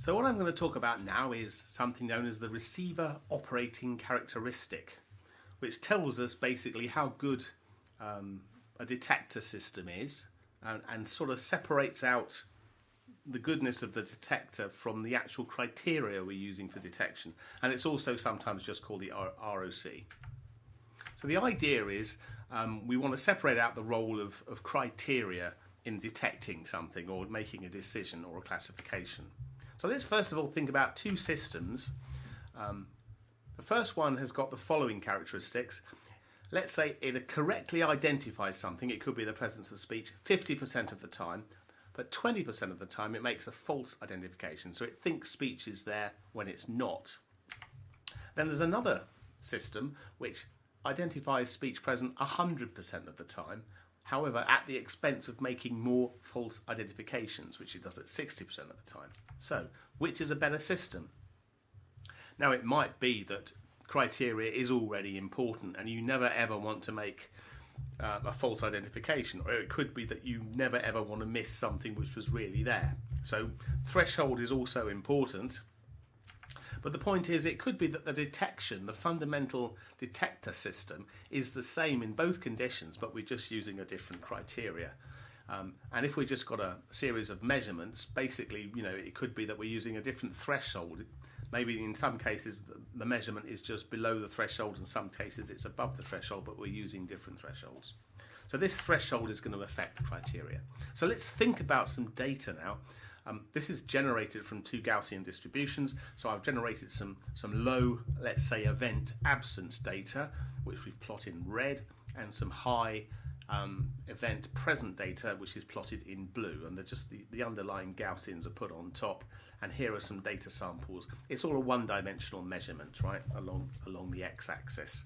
So what I'm going to talk about now is something known as the receiver operating characteristic, which tells us basically how good a detector system is and sort of separates out the goodness of the detector from the actual criteria we're using for detection. And it's also sometimes just called the ROC. So the idea is we want to separate out the role of criteria in detecting something or making a decision or a classification. So let's first of all think about two systems. The first one has got the following characteristics. Let's say it correctly identifies something. It could be the presence of speech 50% of the time, but 20% of the time it makes a false identification. So it thinks speech is there when it's not. Then there's another system which identifies speech present 100% of the time, however at the expense of making more false identifications, which it does at 60% of the time. So which is a better system? Now it might be that criteria is already important and you never ever want to make a false identification, or it could be that you never ever want to miss something which was really there. So threshold is also important. But the point is, it could be that the detection, the fundamental detector system, is the same in both conditions, but we're just using a different criteria. And if we just got a series of measurements, basically, it could be that we're using a different threshold. Maybe in some cases the measurement is just below the threshold, in some cases it's above the threshold, but we're using different thresholds. So this threshold is going to affect the criteria. So let's think about some data now. This is generated from two Gaussian distributions. So I've generated some low, let's say, event absence data, which we've plotted in red, and some high event present data, which is plotted in blue. And the underlying Gaussians are put on top. And here are some data samples. It's all a one-dimensional measurement, right, along the x-axis.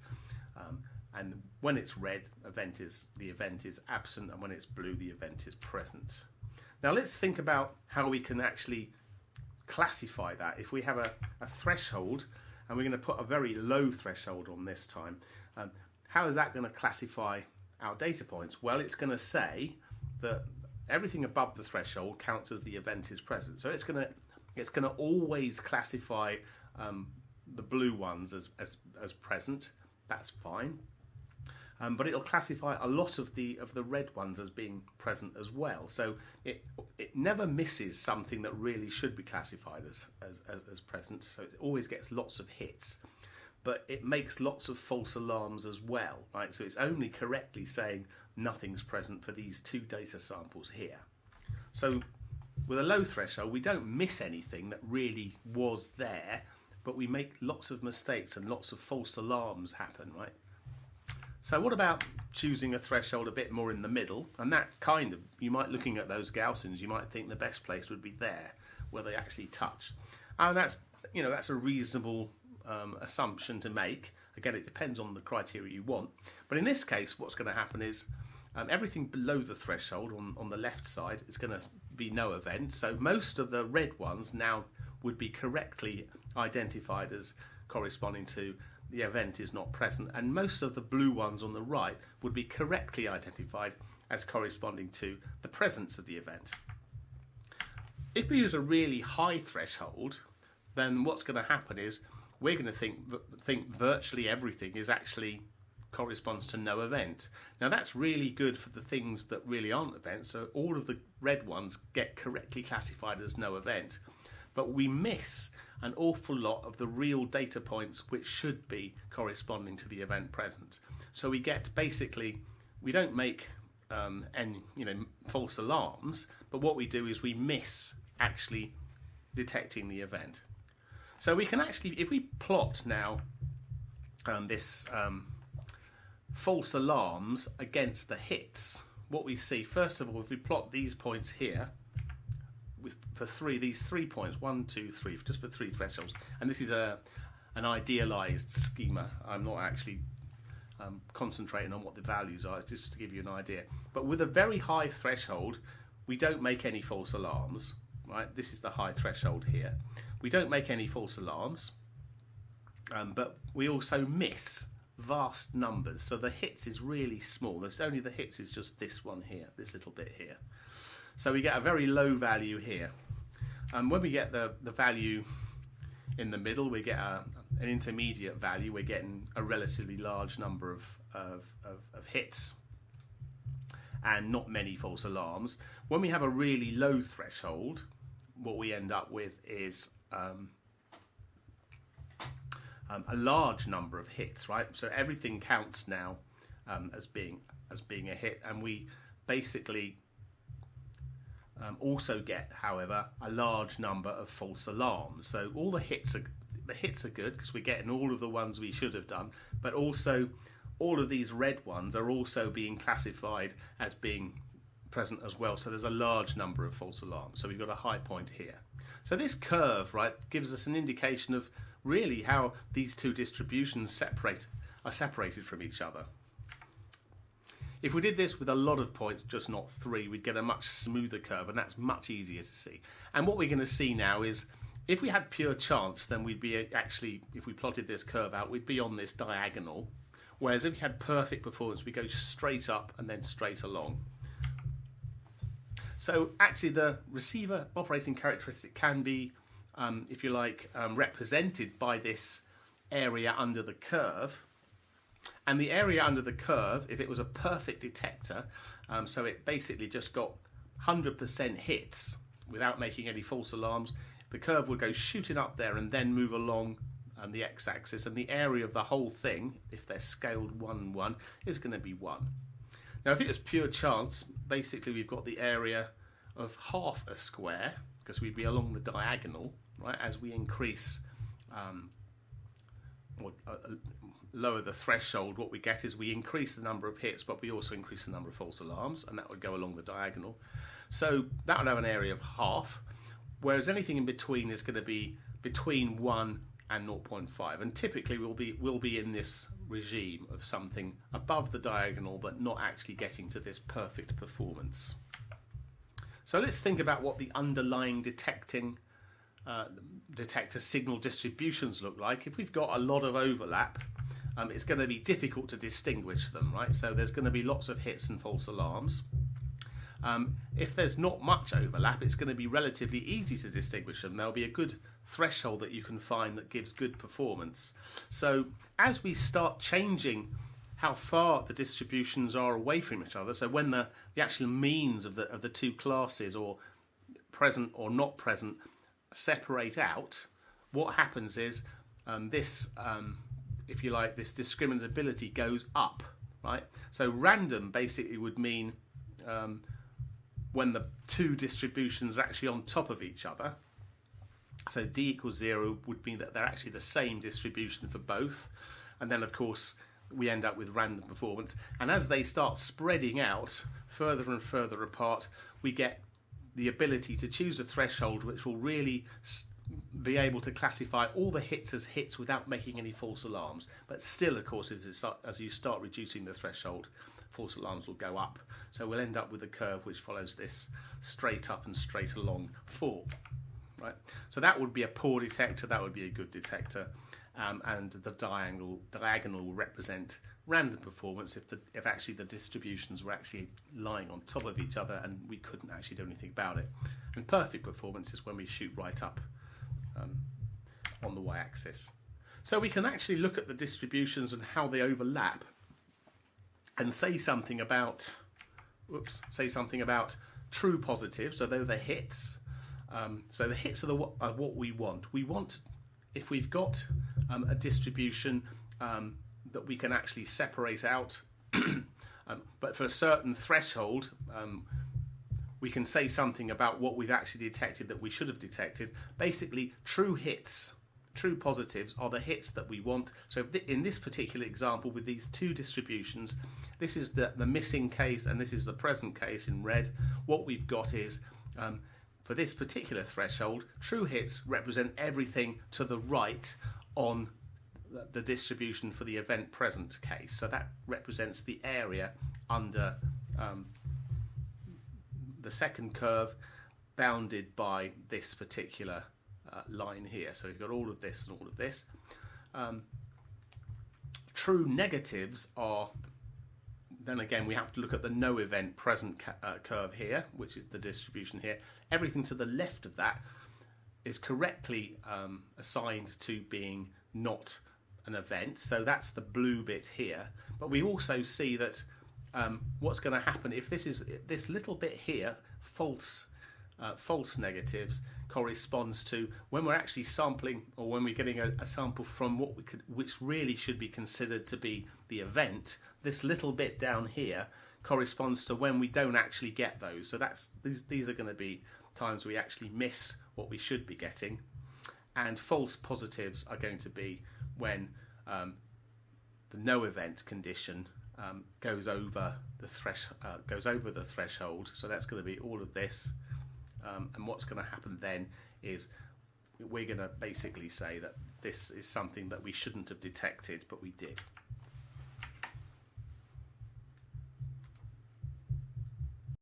And when it's red, the event is absent, and when it's blue, the event is present. Now let's think about how we can actually classify that. If we have a threshold, and we're going to put a very low threshold on this time, how is that going to classify our data points? Well, it's going to say that everything above the threshold counts as the event is present. So it's going to always classify the blue ones as present. That's fine. But it'll classify a lot of the red ones as being present as well. So it never misses something that really should be classified as present. So it always gets lots of hits. But it makes lots of false alarms as well, right? So it's only correctly saying nothing's present for these two data samples here. So with a low threshold, we don't miss anything that really was there, but we make lots of mistakes and lots of false alarms happen, right? So what about choosing a threshold a bit more in the middle? And that you might, looking at those Gaussians, you might think the best place would be there, where they actually touch. And that's a reasonable assumption to make. Again, it depends on the criteria you want. But in this case, what's going to happen is everything below the threshold on the left side is going to be no event. So most of the red ones now would be correctly identified as corresponding to the event is not present, and most of the blue ones on the right would be correctly identified as corresponding to the presence of the event. If we use a really high threshold, then what's going to happen is we're going to think virtually everything is actually corresponds to no event. Now that's really good for the things that really aren't events, so all of the red ones get correctly classified as no event. But we miss an awful lot of the real data points which should be corresponding to the event present. So we don't make any false alarms, but what we do is we miss actually detecting the event. So we can actually, if we plot now this false alarms against the hits, what we see, first of all, if we plot these points here, these 3 points, 1, 2, 3, just for 3 thresholds, and this is an idealized schema. I'm not actually concentrating on what the values are, it's just to give you an idea. But with a very high threshold, we don't make any false alarms, right? This is the high threshold here. We don't make any false alarms, but we also miss vast numbers. So the hits is really small. There's only the hits is just this one here, this little bit here. So we get a very low value here. when we get the value in the middle, we get an intermediate value. We're getting a relatively large number of hits and not many false alarms. When we have a really low threshold, what we end up with is a large number of hits, right? So everything counts now as being a hit, and we basically also get, however, a large number of false alarms. So all the hits are good because we're getting all of the ones we should have done, but also all of these red ones are also being classified as being present as well. So there's a large number of false alarms. So we've got a high point here. So this curve, right, gives us an indication of really how these two distributions are separated from each other. If we did this with a lot of points, just not 3, we'd get a much smoother curve, and that's much easier to see. And what we're going to see now is, if we had pure chance, then we'd be actually, if we plotted this curve out, we'd be on this diagonal. Whereas if we had perfect performance, we go straight up and then straight along. So actually the receiver operating characteristic can be, if you like, represented by this area under the curve. And the area under the curve, if it was a perfect detector, so it basically just got 100% hits without making any false alarms, the curve would go shooting up there and then move along the x-axis, and the area of the whole thing, if they're scaled 1, 1, is going to be 1. Now if it was pure chance, basically we've got the area of half a square, because we'd be along the diagonal, right, as we increase lower the threshold. What we get is we increase the number of hits, but we also increase the number of false alarms, and that would go along the diagonal. So that would have an area of half, whereas anything in between is going to be between 1 and 0.5, and typically we'll be in this regime of something above the diagonal but not actually getting to this perfect performance. So let's think about what the underlying detector signal distributions look like. If we've got a lot of overlap, it's going to be difficult to distinguish them, right? So there's going to be lots of hits and false alarms. If there's not much overlap, it's going to be relatively easy to distinguish them. There'll be a good threshold that you can find that gives good performance. So as we start changing how far the distributions are away from each other, so when the actual means of the two classes, or present or not present, separate out, what happens is this, if you like, this discriminability goes up, right? So random basically would mean when the two distributions are actually on top of each other. So d equals 0 would mean that they're actually the same distribution for both. And then, of course, we end up with random performance. And as they start spreading out further and further apart, we get the ability to choose a threshold which will really be able to classify all the hits as hits without making any false alarms. But still, of course, as you start reducing the threshold, false alarms will go up. So we'll end up with a curve which follows this straight up and straight along fall. Right? So that would be a poor detector, that would be a good detector, and the diagonal will represent random performance if actually the distributions were actually lying on top of each other and we couldn't actually do anything about it. And perfect performance is when we shoot right up on the y-axis. So we can actually look at the distributions and how they overlap and say something about true positives. So they're the hits. So the hits are what we want. We want, if we've got a distribution that we can actually separate out, but for a certain threshold, we can say something about what we've actually detected that we should have detected. Basically, true hits, true positives are the hits that we want. So in this particular example with these two distributions, this is the missing case and this is the present case in red. What we've got is, for this particular threshold, true hits represent everything to the right on the distribution for the event present case. So that represents the area under the second curve bounded by this particular line here. So we've got all of this and all of this. True negatives are, then again, we have to look at the no event present curve here, which is the distribution here. Everything to the left of that is correctly assigned to being not an event. So that's the blue bit here. But we also see that what's going to happen if this little bit here, false negatives, corresponds to when we're actually sampling, or when we're getting a sample from which really should be considered to be the event. This little bit down here corresponds to when we don't actually get those. So these are going to be times we actually miss what we should be getting, and false positives are going to be when the no event condition goes over the threshold. So that's going to be all of this, and what's going to happen then is we're going to basically say that this is something that we shouldn't have detected, but we did.